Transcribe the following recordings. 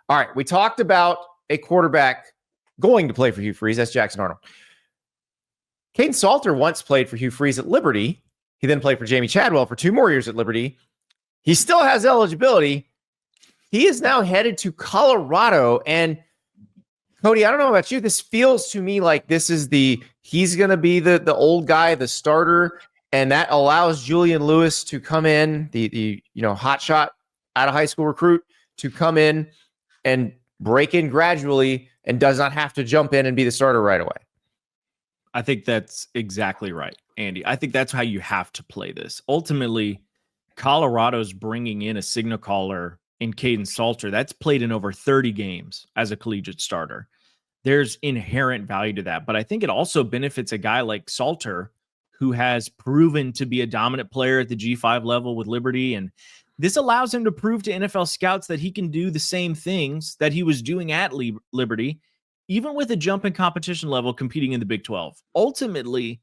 All right, we talked about a quarterback going to play for Hugh Freeze. That's Jackson Arnold. Kaidon Salter once played for Hugh Freeze at Liberty. He then played for Jamie Chadwell for 2 more years at Liberty. He still has eligibility. He is now headed to Colorado. And Cody, I don't know about you. This feels to me like this is he's going to be the old guy, the starter. And that allows Julian Lewis to come in, the hotshot out of high school recruit, to come in and break in gradually and does not have to jump in and be the starter right away. I think that's exactly right, Andy. I think that's how you have to play this. Ultimately, Colorado's bringing in a signal caller in Kaidon Salter that's played in over 30 games as a collegiate starter. There's inherent value to that. But I think it also benefits a guy like Salter, who has proven to be a dominant player at the G5 level with Liberty. And this allows him to prove to NFL scouts that he can do the same things that he was doing at Liberty, even with a jump in competition level competing in the Big 12. Ultimately,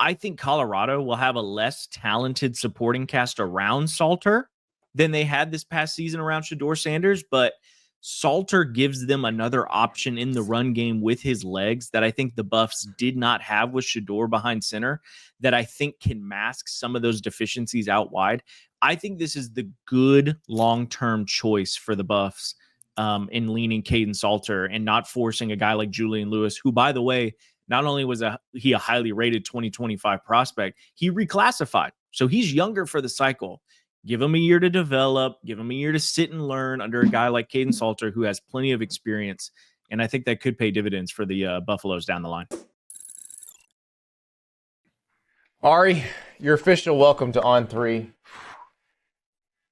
I think Colorado will have a less talented supporting cast around Salter than they had this past season around Shedeur Sanders, but Salter gives them another option in the run game with his legs that I think the Buffs did not have with Shedeur behind center, that I think can mask some of those deficiencies out wide. I think this is the good long-term choice for the Buffs in leaning Kaidon Salter and not forcing a guy like Julian Lewis, who, by the way, not only was he a highly rated 2025 prospect, he reclassified. So he's younger for the cycle. Give him a year to develop, give him a year to sit and learn under a guy like Kaidon Salter, who has plenty of experience. And I think that could pay dividends for the Buffaloes down the line. Ari, your official welcome to On3.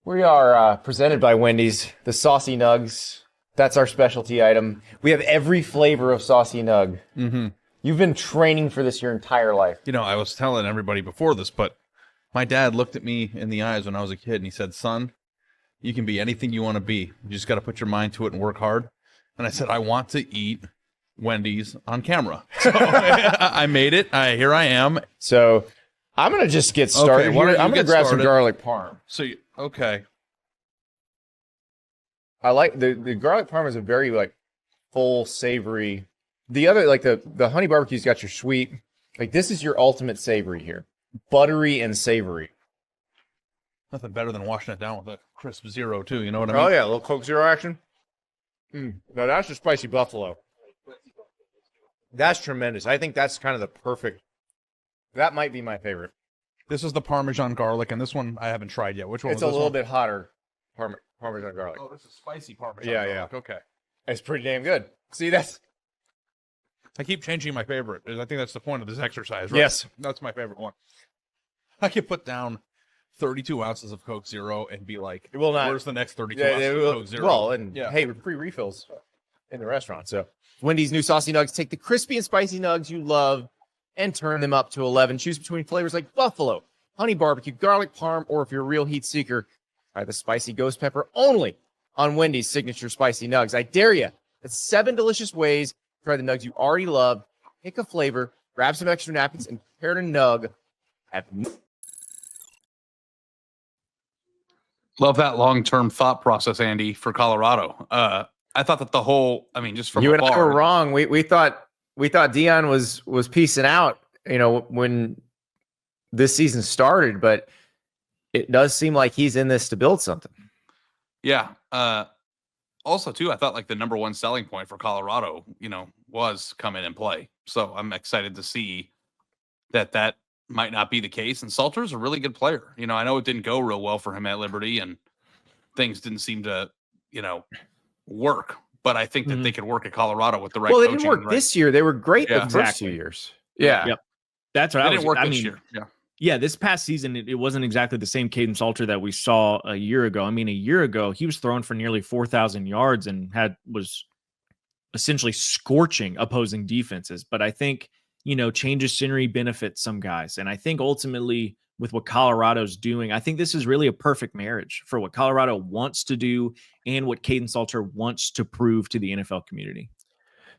We are presented by Wendy's, the Saucy Nuggs. That's our specialty item. We have every flavor of Saucy Nug. Mm-hmm. You've been training for this your entire life. I was telling everybody before this, but my dad looked at me in the eyes when I was a kid, and he said, "Son, you can be anything you want to be. You just got to put your mind to it and work hard." And I said, "I want to eat Wendy's on camera." So I made it. Here I am. So I'm going to just get started. Okay, I'm going to grab some garlic parm. So, okay. I like the garlic parm is a very full, savory. The other, the honey barbecue's got your sweet. This is your ultimate savory here. Buttery and savory. Nothing better than washing it down with a crisp zero, too. You know what I mean? Oh, yeah. A little Coke Zero action. Now, that's the spicy buffalo. That's tremendous. I think that's kind of the perfect. That might be my favorite. This is the Parmesan garlic, and this one I haven't tried yet. Which one? It's a little bit hotter. Parmesan garlic. Oh, this is spicy Parmesan Yeah. garlic. Okay. It's pretty damn good. See, I keep changing my favorite. I think that's the point of this exercise, right? Yes. That's my favorite one. I could put down 32 ounces of Coke Zero and be like, it will not. Where's the next 32 ounces of Coke Zero? Well, and hey, free refills in the restaurant. So Wendy's new Saucy Nugs. Take the crispy and spicy nugs you love and turn them up to 11. Choose between flavors like buffalo, honey barbecue, garlic parm, or if you're a real heat seeker, try the spicy ghost pepper only on Wendy's signature spicy nugs. I dare you. That's 7 delicious ways to try the nugs you already love. Pick a flavor, grab some extra napkins, and prepare to nug. Love that long-term thought process, Andy, for Colorado. I thought that just from you and afar, I were wrong. We thought Deion was peacing out, when this season started, but it does seem like he's in this to build something. Yeah. Also, too, I thought the number one selling point for Colorado, was come in and play. So I'm excited to see that might not be the case. And Salter's a really good player. I know it didn't go real well for him at Liberty and things didn't seem to, work. But I think that they could work at Colorado with the right coaching. Well, they didn't work this year. They were great the first 2 years. Yeah. Yep. That's what they didn't work this year. Yeah. Yeah, this past season, it wasn't exactly the same Kaidon Salter that we saw a year ago. I mean, a year ago, he was throwing for nearly 4,000 yards and was essentially scorching opposing defenses. But I think, change of scenery benefits some guys. And I think ultimately with what Colorado's doing, I think this is really a perfect marriage for what Colorado wants to do and what Kaidon Salter wants to prove to the NFL community.